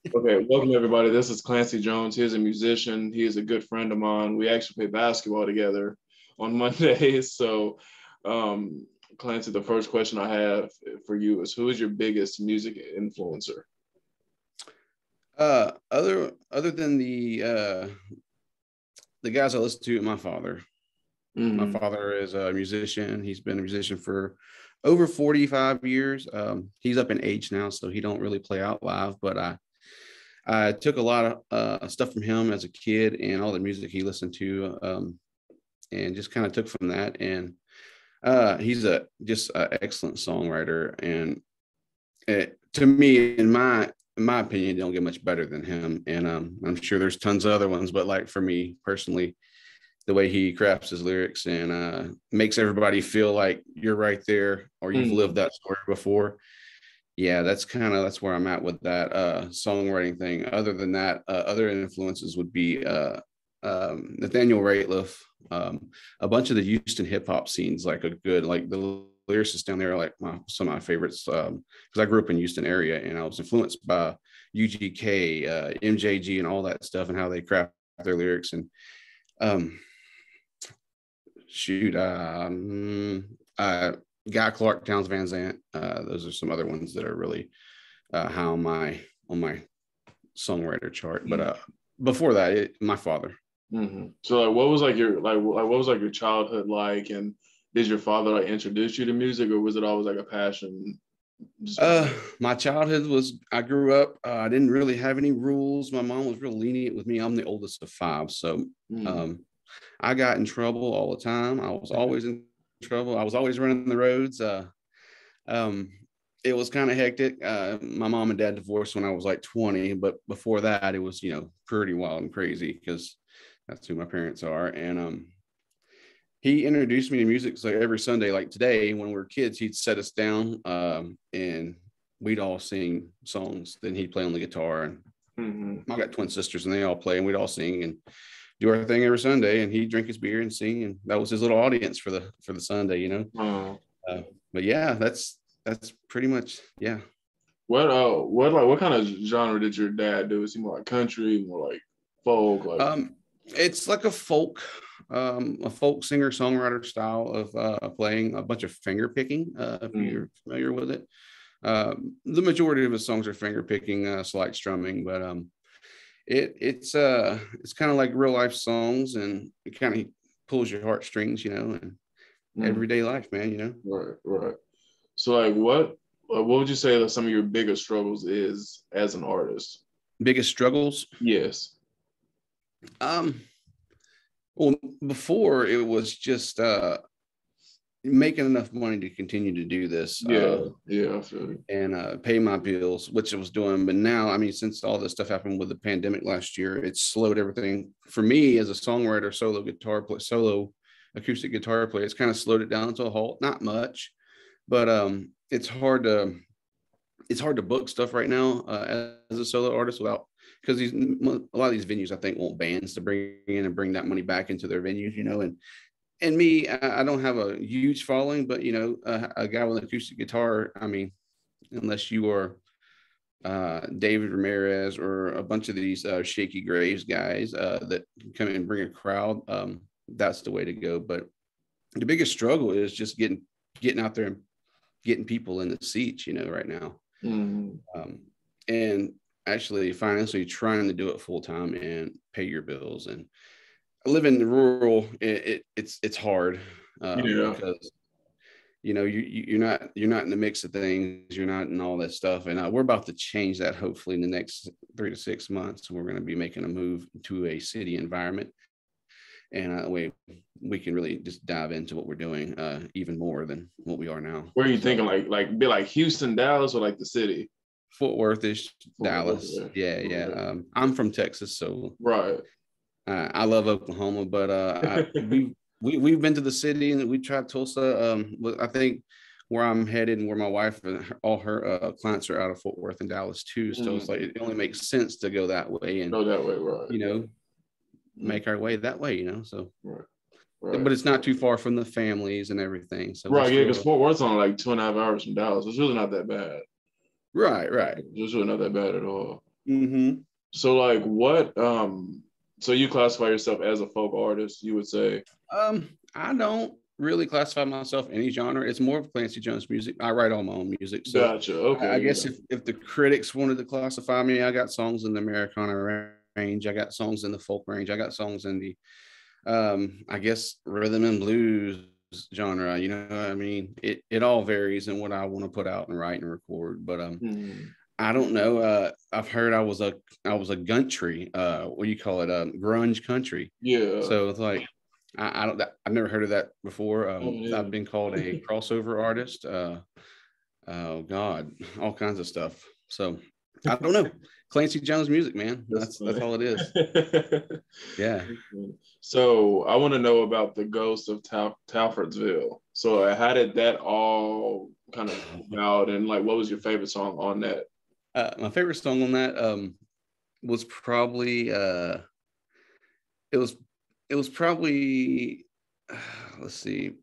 Okay, welcome everybody. This is Clancy Jones. He's a musician. He is a good friend of mine. We actually play basketball together on Mondays. So, um, Clancy, the first question I have for you is, who is your biggest music influencer? Other than the guys I listen to, my father. My Mm-hmm. father is a musician. He's been a musician for over 45 years. He's up in age now, so he don't really play out live. But I took a lot of stuff from him as a kid and all the music he listened to, and just kind of took from that. And he's a just an excellent songwriter. And to me, in my opinion, don't get much better than him. And I'm sure there's tons of other ones, but like for me personally, the way he crafts his lyrics and makes everybody feel like you're right there or you've lived that story before. Yeah, that's where I'm at with that songwriting thing. Other than that, other influences would be Nathaniel Rateliff, a bunch of the Houston hip hop scenes, like a good, like the lyricists down there are like some of my favorites. Because I grew up in Houston area and I was influenced by UGK, MJG, and all that stuff and how they craft their lyrics. And um, shoot, Guy Clark, Towns Van Zant. Those are some other ones that are really high on my songwriter chart. But before that, my father. Mm-hmm. So, like, what was like your what was like your childhood like, and did your father like introduce you to music, or was it always like a passion? Just My childhood was, I grew up, I didn't really have any rules. My mom was real lenient with me. I'm the oldest of five. So mm, um, I got in trouble all the time. I was always in trouble. I was always running the roads. Um, it was kind of hectic. My mom and dad divorced when I was like 20, but before that, it was, pretty wild and crazy because that's who my parents are. And he introduced me to music. So every Sunday, like today, when we were kids, he'd set us down and we'd all sing songs. Then he'd play on the guitar. And mm-hmm. I got twin sisters and they all play and we'd all sing and do our thing every Sunday. And he'd drink his beer and sing. And that was his little audience for the Sunday. Uh, but yeah, that's pretty much, yeah. What kind of genre did your dad do? Is he more like country, more like folk, like? It's like a folk singer songwriter style of playing, a bunch of finger picking. If Mm, you're familiar with it, the majority of his songs are finger picking, slight strumming, but it's kind of like real life songs, and it kind of pulls your heartstrings, and mm, everyday life, man. right, right. So like what would you say that some of your biggest struggles is as an artist? Biggest struggles. Yes. Um, well, before it was just making enough money to continue to do this. Yeah, yeah, I feel you. And pay my bills, which I was doing. But now, I mean, since all this stuff happened with the pandemic last year, it's slowed everything for me as a songwriter, solo acoustic guitar player. It's kind of slowed it down to a halt. Not much, but it's hard to book stuff right now as a solo artist without, because a lot of these venues I think want bands to bring in and bring that money back into their venues, and me, I don't have a huge following, but a guy with an acoustic guitar, I mean, unless you are David Ramirez or a bunch of these Shaky Graves guys that come in and bring a crowd, that's the way to go. But the biggest struggle is just getting out there and getting people in the seats, right now. Mm, And actually financially trying to do it full time and pay your bills. And I live in the rural. It's hard yeah. because you're not in the mix of things. You're not in all that stuff. And we're about to change that hopefully in the next 3 to 6 months. We're going to be making a move to a city environment, and we can really just dive into what we're doing even more than what we are now. Where are you So thinking like be like Houston, Dallas, or like the city? Fort Worth is Dallas. Okay. Yeah, yeah. Okay. I'm from Texas, so Right. I love Oklahoma, but we've been to the city and we tried Tulsa. I think where I'm headed and where my wife and all her clients are out of Fort Worth and Dallas too. So it's Mm, like it only makes sense to go that way and go that way, right. you know Mm, make our way that way. So, right. but Right. it's not too far from the families and everything. So we're Right, yeah, because still Fort Worth's on like 2.5 hours from Dallas. It's really not that bad. right, right. It's really not that bad at all. Mm-hmm. So like what so you classify yourself as a folk artist, you would say? I don't really classify myself any genre. It's more of Clancy Jones music. I write all my own music. So Gotcha. I Okay. guess Yeah. if the critics wanted to classify me, I got songs in the Americana range. I got songs in the folk range. I got songs in the I guess rhythm and blues genre. You know, I mean, it all varies in what I want to put out and write and record. But Hmm. I don't know. I've heard I was a country. What do you call it? Grunge country. Yeah. So it's like I don't. I've never heard of that before. Oh I've yeah. been called a crossover artist. Oh God, all kinds of stuff. So I don't know. Clancy Jones music, man. That's That's funny. all it is. Yeah. So I want to know about the Ghost of Taffersville. So how did that all kind of come out, and like, what was your favorite song on that? My favorite song on that was probably it was it was probably let's see,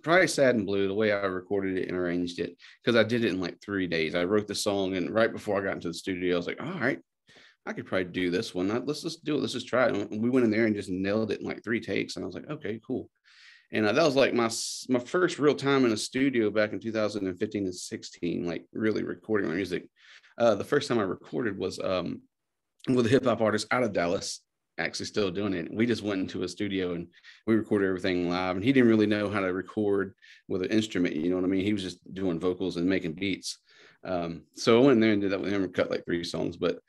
probably Sad and Blue, the way I recorded it and arranged it, because I did it in like 3 days. I wrote the song, and right before I got into the studio I was like, all right, I could probably do this one. Let's just do it. Let's just try it. And we went in there and just nailed it in like 3 takes, and I was like, okay, cool. And that was like my first real time in a studio back in 2015 and 16, like really recording my music. The first time I recorded was with a hip hop artist out of Dallas, actually still doing it. We just went into a studio and we recorded everything live. And he didn't really know how to record with an instrument. You know what I mean? He was just doing vocals and making beats. So I went in there and did that with him and cut like 3 songs. But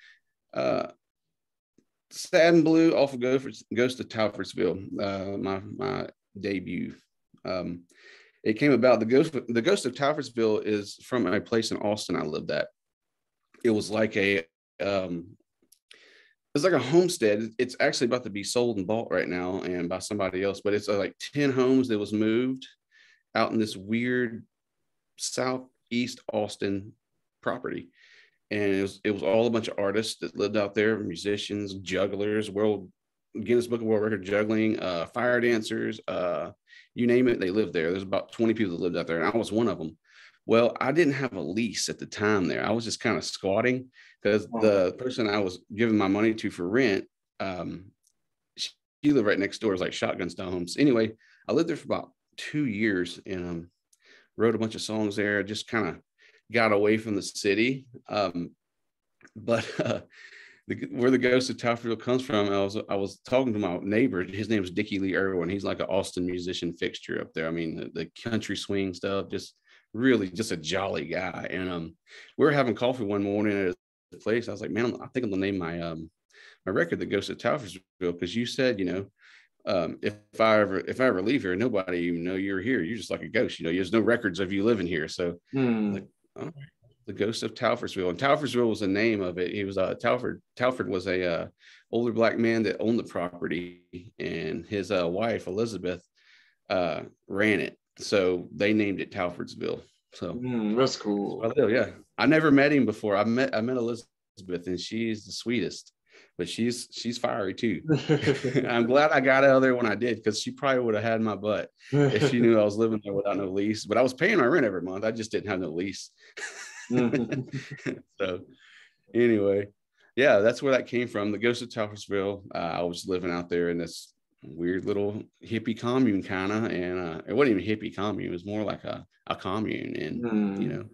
Sad and Blue off of Ghost of Taffersville, my debut. It came about, the Ghost of Taffersville is from a place in Austin I lived at. It was like it's like a homestead. It's actually about to be sold and bought right now and by somebody else, but it's like 10 homes that was moved out in this weird southeast Austin property. And it was all a bunch of artists that lived out there, musicians, jugglers, Guinness Book of World Record juggling, fire dancers, you name it, they lived there. There's about 20 people that lived out there, and I was one of them. Well, I didn't have a lease at the time there. I was just kind of squatting because the person I was giving my money to for rent, she lived right next door. It was like shotgun style homes. Anyway, I lived there for about 2 years and wrote a bunch of songs there. Just kind of got away from the city. But where the Ghost of Taffersville comes from, I was talking to my neighbor. His name is Dickie Lee Irwin. He's like an Austin musician fixture up there. I mean, the country swing stuff, just really just a jolly guy. And we were having coffee one morning at his place. I was like, man, I think I'm gonna name my record The Ghost of Taffersville, because you said, if I ever leave here, nobody even know you're here. You're just like a ghost. There's no records of you living here. So like, oh, the Ghost of Taffersville. And Taffersville was the name of it. He was Talford was a older black man that owned the property, and his wife Elizabeth ran it. So they named it Talfordsville. So That's cool. yeah. I never met him before. I met Elizabeth, and she's the sweetest, but she's fiery too. I'm glad I got out of there when I did, because she probably would have had my butt if she knew I was living there without no lease. But I was paying my rent every month. I just didn't have no lease. So anyway, yeah, that's where that came from. The Ghost of Taffersville. I was living out there in this weird little hippie commune kind of, and it wasn't even hippie commune. It was more like a commune, and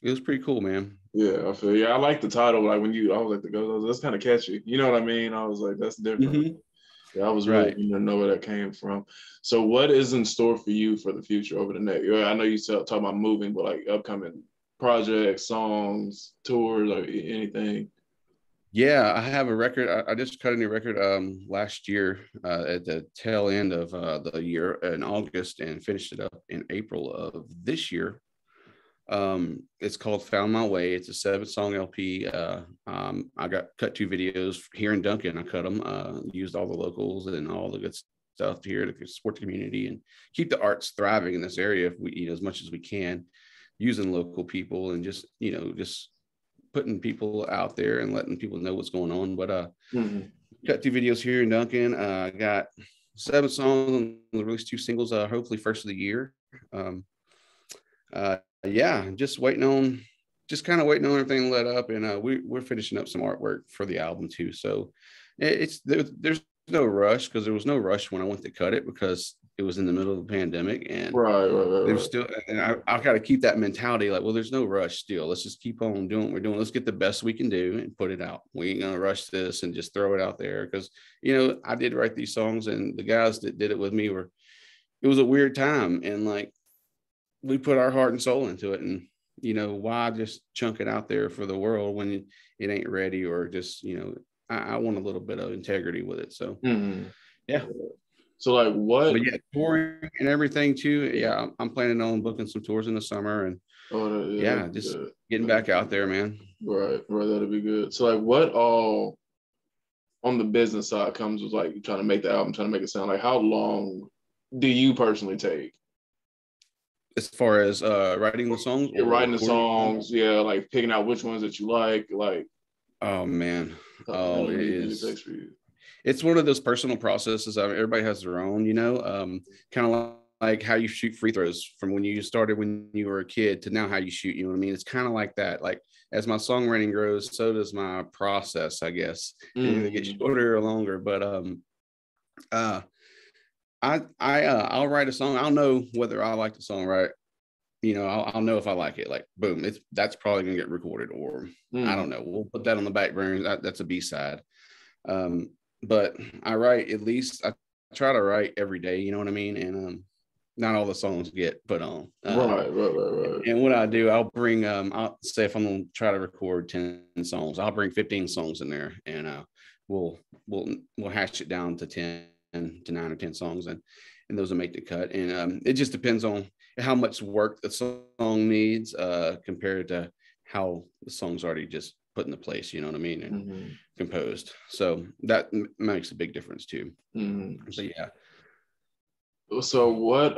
it was pretty cool, man. Yeah, I feel. Yeah, I like the title. Like I was like, the Ghost. That's kind of catchy. You know what I mean? I was like, that's different. Mm-hmm. Yeah, I was really Right. keen to know where that came from. So, what is in store for you for the future over the next? I know you talk about moving, but like upcoming projects, songs, tours, or anything. Yeah, I have a record. I just cut a new record last year at the tail end of the year in August, and finished it up in April of this year. It's called Found My Way. It's a 7-song LP. I got cut 2 videos here in Duncan. I cut them, used all the locals and all the good stuff here to support the community and keep the arts thriving in this area, if we, as much as we can, using local people and just putting people out there and letting people know what's going on. But got 2 videos here in Duncan. I got 7 songs and released 2 singles, hopefully first of the year. Yeah, just waiting on just kind of waiting on everything to let up, and we're finishing up some artwork for the album too. So there's no rush, because there was no rush when I went to cut it, because it was in the middle of the pandemic, and there's still, and I got to keep that mentality like, well, there's no rush still. Let's just keep on doing what we're doing. Let's get the best we can do and put it out. We ain't gonna rush this and just throw it out there, because I did write these songs, and the guys that did it with me it was a weird time, and like we put our heart and soul into it, and why just chunk it out there for the world when it ain't ready, or just I want a little bit of integrity with it. So yeah. So like what? But yeah, touring and everything too. Yeah, I'm planning on booking some tours in the summer, and just getting back out there, man. Right, that'll be good. So like what all on the business side comes with like trying to make the album, trying to make it sound like, how long do you personally take? As far as writing the songs? You're writing the songs, yeah, like picking out which ones that you like. Oh man. It is. It's one of those personal processes. Everybody has their own, kind of like how you shoot free throws from when you started when you were a kid to now how you shoot, you know what I mean? It's kind of like that. Like as my songwriting grows, so does my process, I guess. It either gets shorter or longer. But I'll write a song. I'll know whether I like the song, right? I'll know if I like it. Like, boom, that's probably gonna get recorded, or I don't know. We'll put that on the back burner. That's a B-side. But I write, at least I try to write every day. You know what I mean? And not all the songs get put on. Right. And what I do, I'll bring. I'll say if I'm gonna try to record 10 songs, I'll bring 15 songs in there, and we'll hash it down to 10 to 9 or 10 songs, and those will make the cut. And it just depends on how much work the song needs compared to how the song's already just put into place, you know what I mean, and composed. So that makes a big difference too. So yeah. So what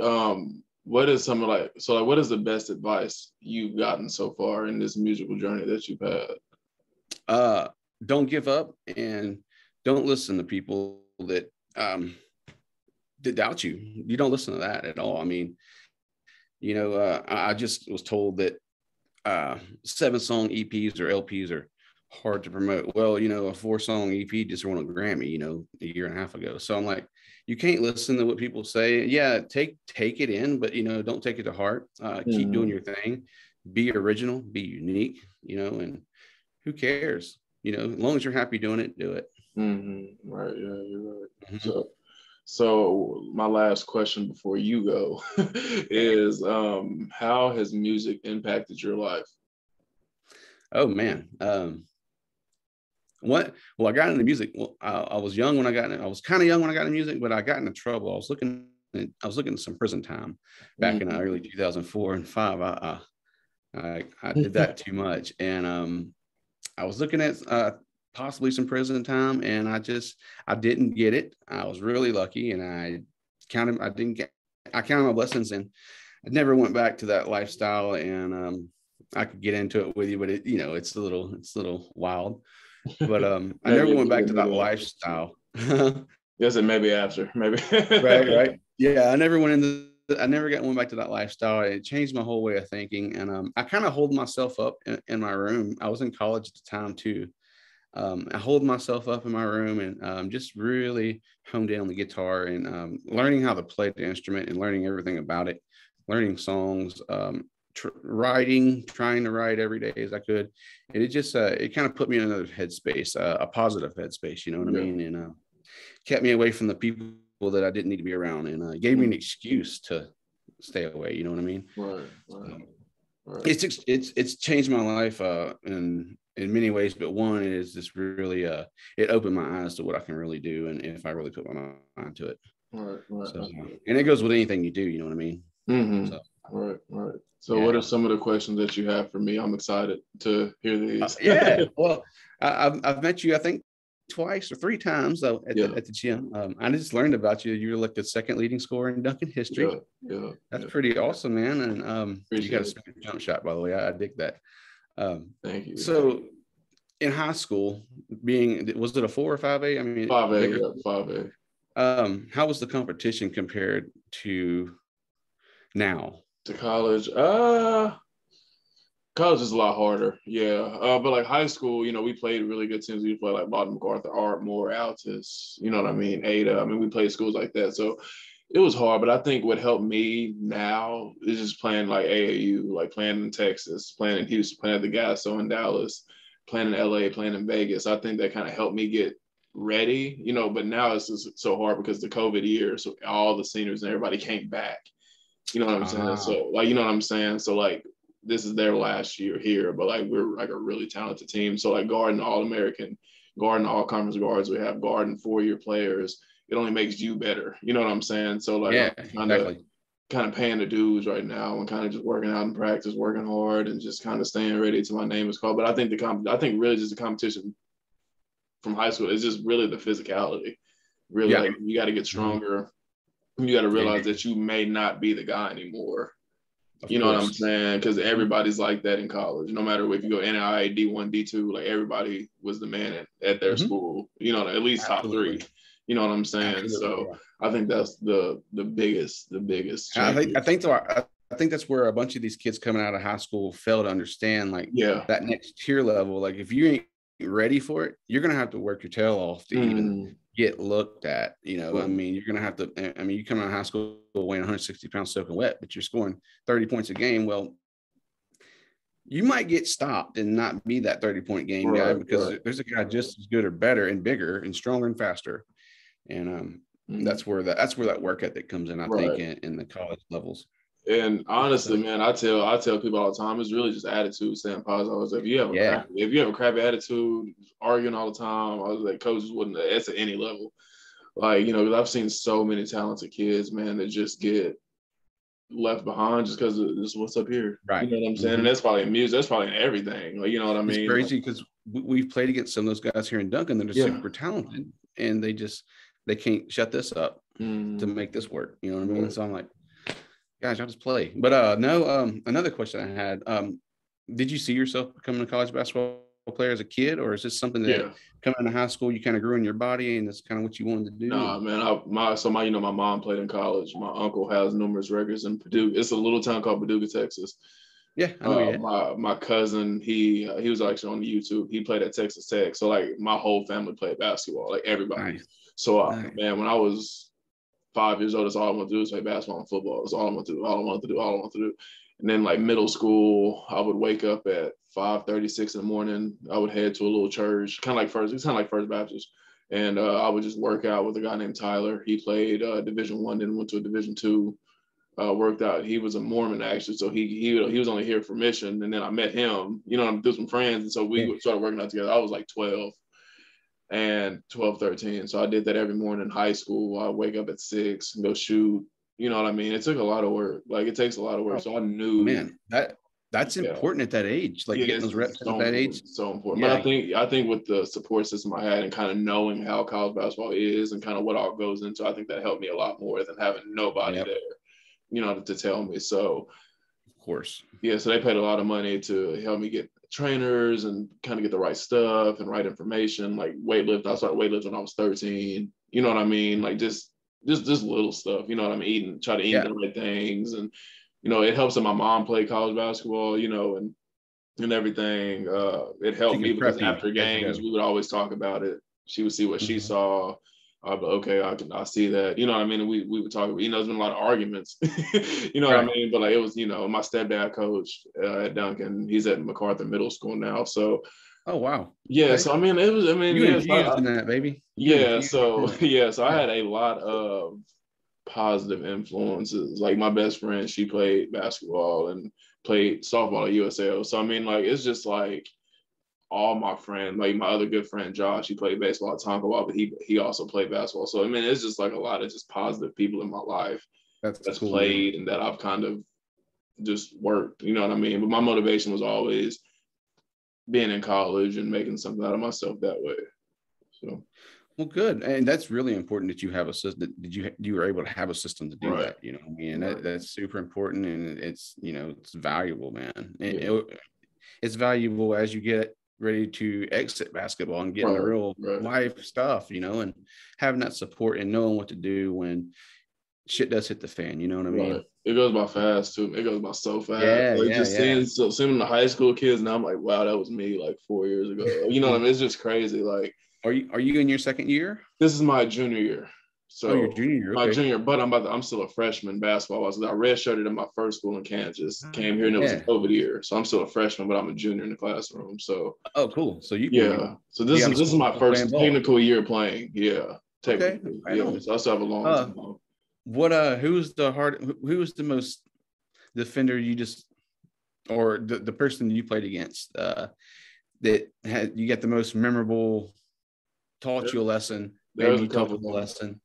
is what is the best advice you've gotten so far in this musical journey that you've had? Don't give up, and don't listen to people that doubt you. You don't listen to that at all. I mean, I just was told that 7-song EPs or LPs are hard to promote. Well, a 4-song EP just won a Grammy, a year and a half ago. So I'm like, you can't listen to what people say. Yeah, take it in, but don't take it to heart. Keep doing your thing. Be original, be unique, and who cares? As long as you're happy doing it, do it. Right, yeah, you're right. So my last question before you go is, how has music impacted your life? Oh man. I got into music. Well, I was young when I got into, I was kind of young when I got into music, but I got into trouble. I was looking at some prison time back in early 2004 and 5. I did that too much. And I was looking at possibly some prison time, and I didn't get it. I was really lucky, and I counted my blessings, and I never went back to that lifestyle. And I could get into it with you, but it's a little wild. But I never went back to that lifestyle. Yes, and maybe after, maybe. Right. Yeah, I never went back to that lifestyle. It changed my whole way of thinking, and I kind of hold myself up in my room. I was in college at the time too. I hold myself up in my room and just really honed in on the guitar and learning how to play the instrument and learning everything about it, learning songs, trying to write every day as I could. And it just, it kind of put me in another headspace, a positive headspace, you know what I mean? And kept me away from the people that I didn't need to be around, and gave me an excuse to stay away, you know what I mean? Right. It's changed my life in many ways, but one is this really it opened my eyes to what I can really do, and if I really put my mind to it. Right. So, and it goes with anything you do, you know what I mean? So, right. So what are some of the questions that you have for me? I'm excited to hear these. Well, I've met you, I think, twice or 3 times at the gym. I just learned about you. You're like the second leading scorer in Duncan history. That's pretty awesome, man. And you got a smart jump shot, by the way. I dig that. Thank you. So in high school, was it a 4 or 5A? I mean, 5A. How was the competition compared to now? To college? College is a lot harder, yeah. But like high school, we played really good teams. We played like Boston MacArthur, Ardmore, Altus, you know what I mean, Ada. I mean, we played schools like that. So it was hard, but I think what helped me now is just playing like AAU, like playing in Texas, playing in Houston, playing at the Gasso in Dallas, playing in LA, playing in Vegas. I think that kind of helped me get ready, but now it's just so hard because the COVID year, so all the seniors and everybody came back. You know what I'm saying? Ah, So like, you know what I'm saying? So like this is their last year here, but like we're like a really talented team. So like guarding All-American, guarding all conference guards, we have guarding 4-year players. It only makes you better. You know what I'm saying? So like yeah, I'm exactly. kind of paying the dues right now and kind of just working out in practice, working hard and just kind of staying ready till my name is called. But I think I think really just the competition from high school is just really the physicality. Really Yeah. like you got to get Mhm. stronger. You got to Yeah, realize that you may not be the guy anymore. of You know what I'm course. saying? Because Mhm. everybody's like that in college. No matter if you go NAIA, D1, D2, like everybody was the man at their Mhm. school. At least top three. Absolutely. You know what I'm saying? Absolutely. So Yeah. I think that's the biggest I think change. I think so. I think that's where a bunch of these kids coming out of high school fail to understand like Yeah. that next tier level. Like if you ain't ready for it, you're gonna have to work your tail off to even Mm. get looked at. I Right. mean, you're gonna have to. I mean, you come out of high school weighing 160 pounds soaking wet, but you're scoring 30 points a game. Well, you might get stopped and not be that 30-point game guy Right. because Right. there's a guy just as good or better and bigger and stronger and faster. And Mm. that's where that work ethic comes in, I think, Right. in the college levels. And honestly, So man, I tell people all the time, it's really just attitude, staying positive. If you have a yeah, crappy attitude, arguing all the time, I was like, coaches wouldn't. That's at any level. Like, because I've seen so many talented kids, man, that just get left behind just because of this what's up here. You right. know what I'm saying? And Mhm. that's probably in music. That's probably in everything. Like, you know what I It's mean? Like, crazy because we've played against some of those guys here in Duncan that are yeah. super talented, and they can't shut this up to Mm, make this work. You know what I mean? right. So I'm like, guys, y'all just play. But no, another question I had, did you see yourself becoming a college basketball player as a kid, or is this something that Yeah. coming into high school you kind of grew in your body and that's kind of what you wanted to do? Nah, man. My mom played in college. My uncle has numerous records in Paducah. It's a little town called Paducah, Texas. Yeah, I know you. My cousin, he was actually on YouTube. He played at Texas Tech. So like my whole family played basketball, like everybody. Nice, So nice. man, when I was 5 years old, that's all I wanted to do is play basketball and football. That's all I wanted to do. All I wanted to do. All I wanted to do. And then like middle school, I would wake up at 5:36 in the morning. I would head to a little church, it's kind of like First Baptist, and I would just work out with a guy named Tyler. He played Division 1, then went to a Division 2. Worked out. He was a Mormon actually, so he was only here for mission. And then I met him, through some friends, and so Yeah, we started working out together. I was like 12, 13. So I did that every morning in high school. I wake up at 6 and go shoot. You know what I mean? It took a lot of work. Like it takes a lot of work. oh So I knew, man, that's yeah, important at that age, like yeah, getting those it's reps at so that age. important, so important. But Yeah, I think with the support system I had and kind of knowing how college basketball is and kind of what all goes into, I think that helped me a lot more than having nobody yep, there, to tell me. So of course. yeah, so they paid a lot of money to help me get trainers and kind of get the right stuff and right information, like weightlifting. I started weightlifting when I was 13. You know what I mean? Like just little stuff. You know what I mean? Try to eat Yeah, the right things, and it helps that my mom played college basketball. And everything. It she helped can me because prep you after as you games, go. we would always talk about it. She would see what she Mhm. saw. I'd be, okay, I see that. You know what I mean? And we would talk about, there's been a lot of arguments. You know what I Right. mean? But like it was, my stepdad coach at Duncan. He's at MacArthur Middle School now. So Oh wow. yeah, Okay. so I mean, it was, I mean, You yes, infused in that, baby. You yeah. infused in So it. yeah, so I Yeah. had a lot of positive influences. Like my best friend, she played basketball and played softball at USL. So I mean, like it's just like all my friends, like my other good friend Josh, he played baseball at Tonkawa, but he also played basketball. So I mean, it's just like a lot of just positive people in my life That's that's cool, man. played and that I've kind of just worked. You know what I mean? But my motivation was always being in college and making something out of myself that way. So Well, good, and that's really important that you have a system. Did you were able to have a system to do right, that? I mean, right, that's super important, and it's valuable, man. yeah, It's valuable as you get ready to exit basketball and get into right, real right, life stuff, and having that support and knowing what to do when shit does hit the fan. You know what I mean? Right. It goes by fast too. It goes by so fast. Yeah, Like yeah, just yeah. seeing the high school kids now, I'm like, wow, that was me like 4 years ago. You know what I mean? It's just crazy. Like, Are you in your second year? this is my junior year. Oh, your So junior year. my Okay. junior, but I'm still a freshman basketball wise. I redshirted in my first school in Kansas, came here and it was a Yeah. COVID year. So I'm still a freshman, but I'm a junior in the classroom. So Oh, cool. So you can yeah. So be this out is of this is school my still playing first ball. technical year playing. Yeah. Okay. Technically. Right Yeah. on. So I still have a long Uh, time. who was the most defender you just, or the person you played against, that had you got the most memorable, taught you a lesson, maybe There's a you taught couple them a of them. lesson?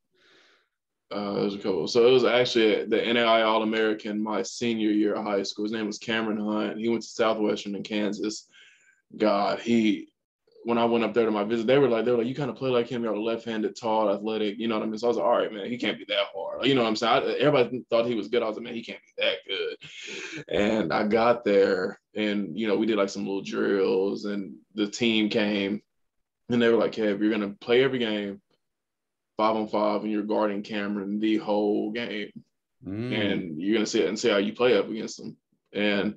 There's a couple. So it was actually the NAI All American my senior year of high school. His name was Cameron Hunt. He went to Southwestern in Kansas. God, when I went up there to my visit, they were like, you kind of play like him. You're a left-handed, tall, athletic. You know what I mean? So I was like, all right, man, he can't be that hard. You know what I'm saying? Everybody thought he was good. I was like, man, he can't be that good. And I got there, and we did like some little drills, and the team came, and they were like, Kev, you're gonna play every game 5-on-5, and you're guarding Cameron the whole game, and you're gonna sit and see how you play up against him. And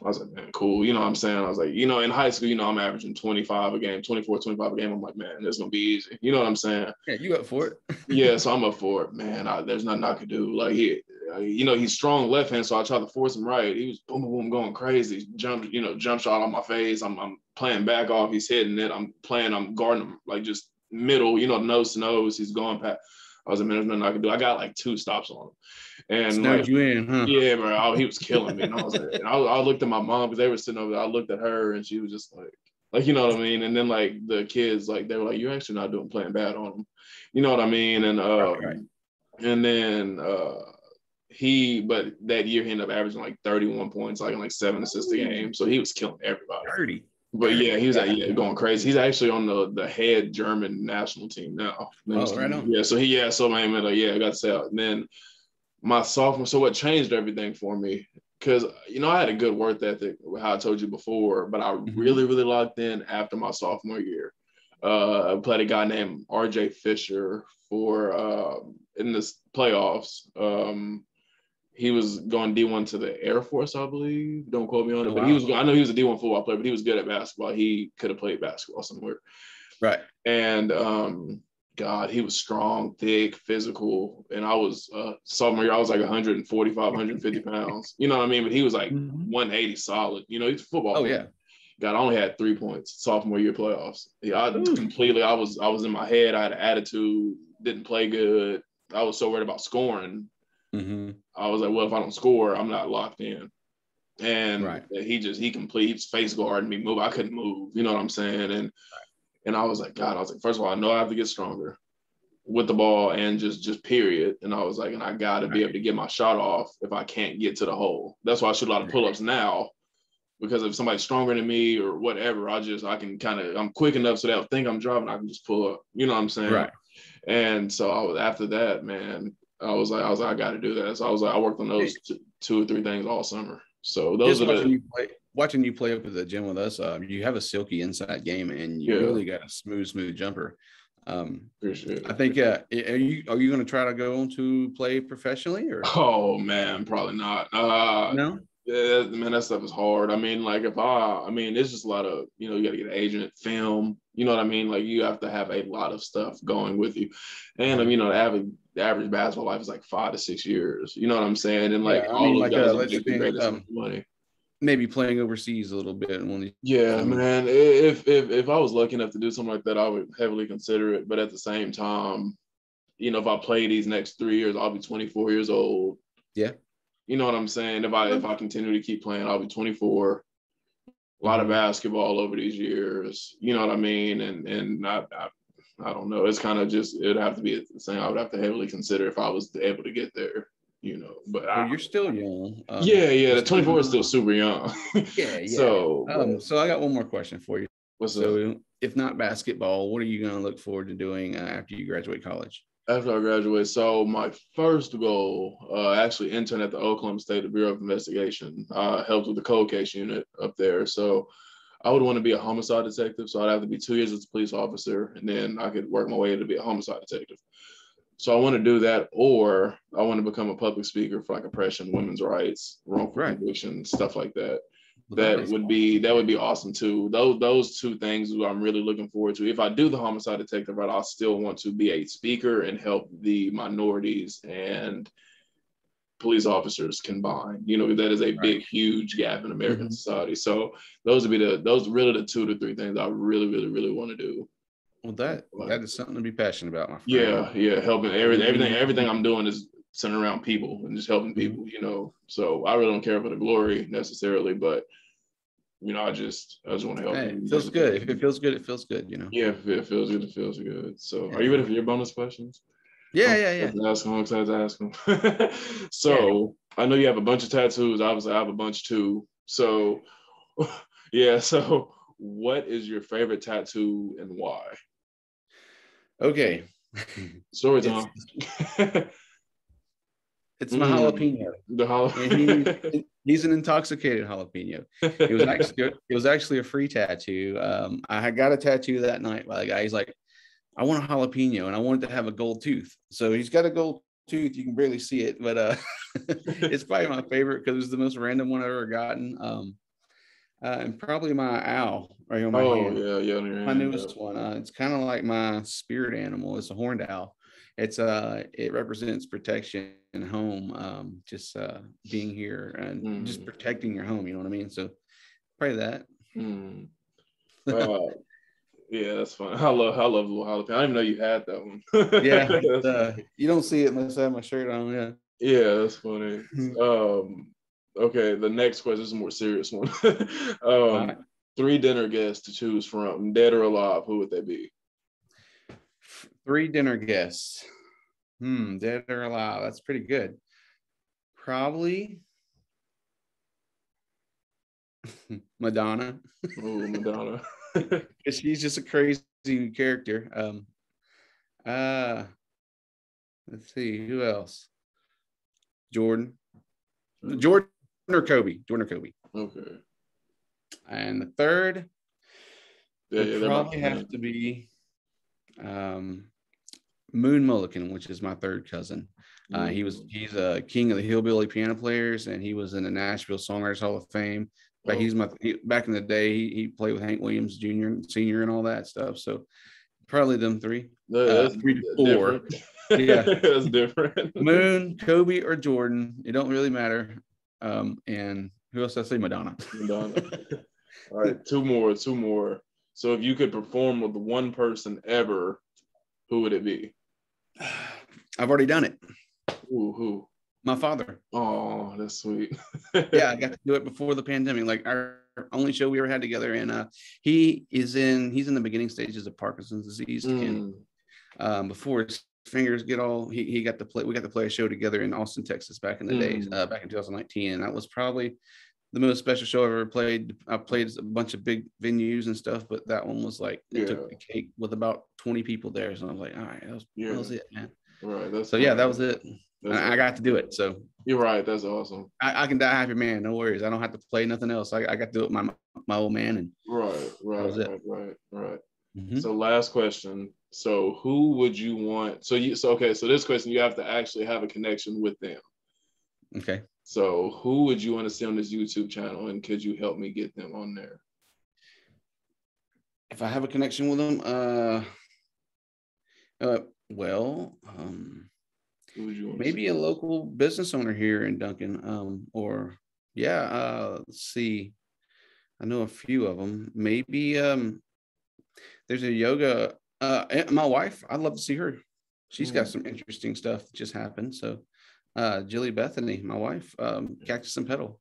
I was like, man, cool. You know what I'm saying? I was like, in high school, I'm averaging 25 a game, 24, 25 a game. I'm like, man, it's gonna be easy. You know what I'm saying? Yeah, you up for it? Yeah, so I'm up for it, man. There's nothing I could do. Like he's strong left hand, so I tried to force him right. He was boom, boom, boom, going crazy. Jump shot on my face. I'm playing back off. He's hitting it. I'm guarding him like just middle, nose to nose. He's going past. I was like, man, there's nothing I can do. I got like 2 stops on him, and Snowed like, you in, huh? yeah, bro, he was killing me. And I was like, and I looked at my mom because they were sitting over there. I looked at her, and she was just like, you know what I mean. And then like the kids, like they were like, you're actually not playing bad on him. You know what I mean? And Right. and then but that year he ended up averaging like 31 points, like 7 assists a game. So he was killing everybody. 30. But yeah, he was Yeah. going crazy. He's actually on the head German national team now. Oh, right on. Yeah, so man, like, yeah, I got to say out. And then my sophomore, so what changed everything for me? Because I had a good work ethic, how I told you before, but I really, really locked in after my sophomore year. I played a guy named RJ Fisher for in this playoffs. He was going D1 to the Air Force, I believe. Don't quote me on it, but I know he was a D1 football player, but he was good at basketball. He could have played basketball somewhere. Right. And God, he was strong, thick, physical. And I was sophomore year, I was like 145, 150 pounds. You know what I mean? But he was like 180 solid. He's a football player. Yeah. God, I only had 3 points sophomore year playoffs. Yeah, I was in my head. I had an attitude, didn't play good. I was so worried about scoring. I was like, well, if I don't score, I'm not locked in. And he's face guarding me, move. I couldn't move. You know what I'm saying? And I was like, God, first of all, I know I have to get stronger with the ball and just period. And I was like, and I got to be able to get my shot off if I can't get to the hole. That's why I shoot a lot of pull-ups now, because if somebody's stronger than me or whatever, I'm quick enough so they'll think I'm driving. I can just pull up. You know what I'm saying? Right. And so after that, man, I was like, I got to do that. So I was like, I worked on those 2 or 3 things all summer. So those just are watching you play up at the gym with us. You have a silky inside game, and you really got a smooth jumper. Appreciate it. I think. Are you going to try to go on to play professionally, or? Oh man, probably not. No. Yeah, man, that stuff is hard. I mean, like it's just a lot of, you got to get an agent, film, you know what I mean? Like you have to have a lot of stuff going with you. And, the average basketball life is like 5 to 6 years. You know what I'm saying? And like all those guys don't get the greatest money. Maybe playing overseas a little bit. Man. If I was lucky enough to do something like that, I would heavily consider it. But at the same time, if I play these next 3 years, I'll be 24 years old. Yeah. You know what I'm saying? If I continue to keep playing, I'll be 24. A lot of basketball over these years. You know what I mean? And I don't know. It's kind of just, it'd have to be a thing I would have to heavily consider if I was able to get there. But you're still young. The 24 is still super young. Yeah. So I got one more question for you. What's up? If not basketball, what are you going to look forward to doing after you graduate college? After I graduate, so my first goal, actually intern at the Oklahoma State Bureau of Investigation, helped with the cold case unit up there. So I would want to be a homicide detective. So I'd have to be 2 years as a police officer, and then I could work my way to be a homicide detective. So I want to do that, or I want to become a public speaker for like oppression, women's rights, wrongful conviction, stuff like that. Well, That would be awesome too. Those two things I'm really looking forward to. If I do the homicide detective route, I still want to be a speaker and help the minorities and police officers combined. You know, that is a big, huge gap in American society. So those really the 2 to 3 things I really, really, really want to do. Well, that is something to be passionate about, my friend. Yeah, helping Mm-hmm. everything I'm doing is centered around people and just helping people. You know, so I really don't care for the glory necessarily, but you know, I just want to help. Hey, it feels good. If it feels good, it feels good. You know. Yeah, if it feels good, it feels good. So, are you ready for your bonus questions? Yeah. I'm excited to ask them. So, I know you have a bunch of tattoos. Obviously, I have a bunch too. So, yeah. So, what is your favorite tattoo and why? Okay. Story time. It's my jalapeno. The jalapeno. And he's an intoxicated jalapeno. It was actually a free tattoo. I had got a tattoo that night by the guy. He's like, I want a jalapeno, and I wanted to have a gold tooth. So he's got a gold tooth. You can barely see it, but it's probably my favorite because it's the most random one I've ever gotten. And probably my owl right on my hand. Yeah, my newest one. It's kind of like my spirit animal. It's a horned owl. It represents protection and home, just being here and just protecting your home. You know what I mean? So probably that. Yeah, that's fun. I love little jalapeno. I didn't even know you had that one. Yeah, you don't see it unless I have my shirt on. Yeah, that's funny. Okay, the next question is a more serious one. 3 dinner guests to choose from, dead or alive. Who would they be? 3 dinner guests. Dead or alive. That's pretty good. Probably Madonna. Oh, Madonna. She's just a crazy character. Let's see, who else? Jordan or Kobe. Okay. And the third would probably have to be Moon Mullican, which is my third cousin. He's a king of the hillbilly piano players, and he was in the Nashville Songwriters Hall of Fame. But back in the day, he played with Hank Williams Jr. and Sr. and all that stuff. So probably them 3. That's 3 to 4. Yeah, that's different. Moon, Kobe, or Jordan. It don't really matter. And who else did I say? Madonna. All right, 2 more. So if you could perform with one person ever, who would it be? I've already done it. Who? My father. Oh, that's sweet. Yeah, I got to do it before the pandemic. Like our only show we ever had together, and he's in the beginning stages of Parkinson's disease. And before his fingers get all, we got to play a show together in Austin, Texas, back in the days, back in 2019, and that was probably the most special show I've ever played. I played a bunch of big venues and stuff, but that one was like it took the cake with about 20 people there. So I was like, all right, that was it, man. Right. That was it. I got to do it. So you're right. That's awesome. I can die happy, man. No worries. I don't have to play nothing else. I got to do it with my old man. And right. So last question. So who would you want? So this question, you have to actually have a connection with them. Okay. So who would you want to see on this YouTube channel, and could you help me get them on there? If I have a connection with them, maybe a local business owner here in Duncan, let's see. I know a few of them. Maybe there's a yoga. My wife, I'd love to see her. She's got some interesting stuff that just happened. So Jilly Bethany, my wife, Cactus and Pedal.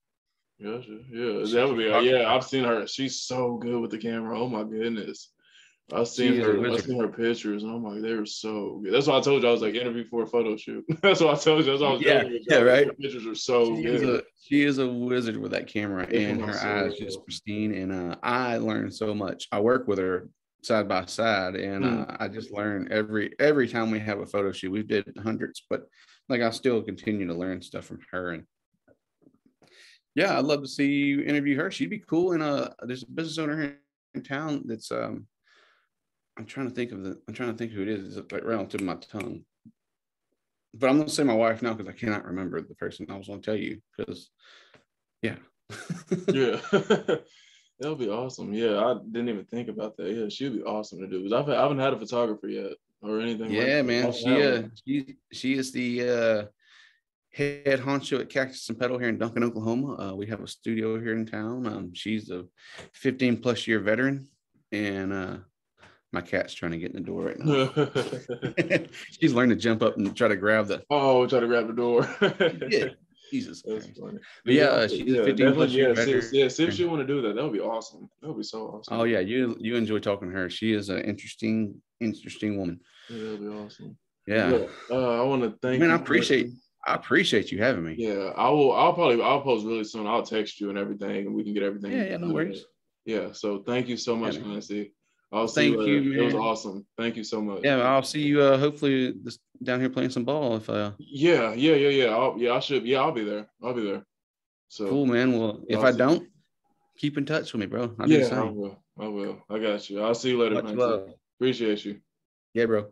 Yeah, that would be. I've seen her. She's so good with the camera. Oh my goodness. I've seen her pictures, and I'm like, they were so good. That's why I told you I was like interview for a photo shoot. That's why I told you. That's why I was right. Her pictures are so good. She is a wizard with that camera, and her eyes just pristine. And I learned so much. I work with her side by side, and I just learn every time we have a photo shoot. We've did hundreds, but like I still continue to learn stuff from her. And yeah, I'd love to see you interview her. She'd be cool. And there's a business owner here in town that's I'm trying to think who it is. It's right on the tip of my tongue. but I'm gonna say my wife now because I cannot remember the person I was gonna tell you because yeah. Yeah. That'll be awesome. Yeah, I didn't even think about that. Yeah, she'd be awesome to do. Because I haven't had a photographer yet or anything like Yeah, that. I man. haven't had one. She is the head honcho at Cactus and Pedal here in Duncan, Oklahoma. We have a studio here in town. She's a 15 plus year veteran, and my cat's trying to get in the door right now. She's learned to jump up and try to grab the. Oh, try to grab the door. Yeah, Jesus That's Christ. funny. But yeah, she's a Yeah, 15 plus definitely. year Yeah, veteran. see if she want to do that. That would be awesome. That would be so awesome. Oh yeah, you enjoy talking to her. She is an interesting woman. Yeah, that would be awesome. Yeah, But I want to thank man, you, Clancy. I appreciate you having me. Yeah, I'll post really soon. I'll text you and everything, and we can get everything Yeah, no done today. worries. Yeah. So thank you so Yeah, much, man. Clancy. I'll Well, see you thank you, later. It was man. awesome. Thank you so much. Yeah, I'll see you hopefully this down here playing some ball if Yeah. I should. Yeah, I'll be there. I'll be there. So cool, man. Well, if I'll I see you. don't, keep in touch with me, bro. I'll do the Yeah, I same. will. I will. I got you. I'll see you later, Much Clancy. love. Appreciate you. Yeah, bro.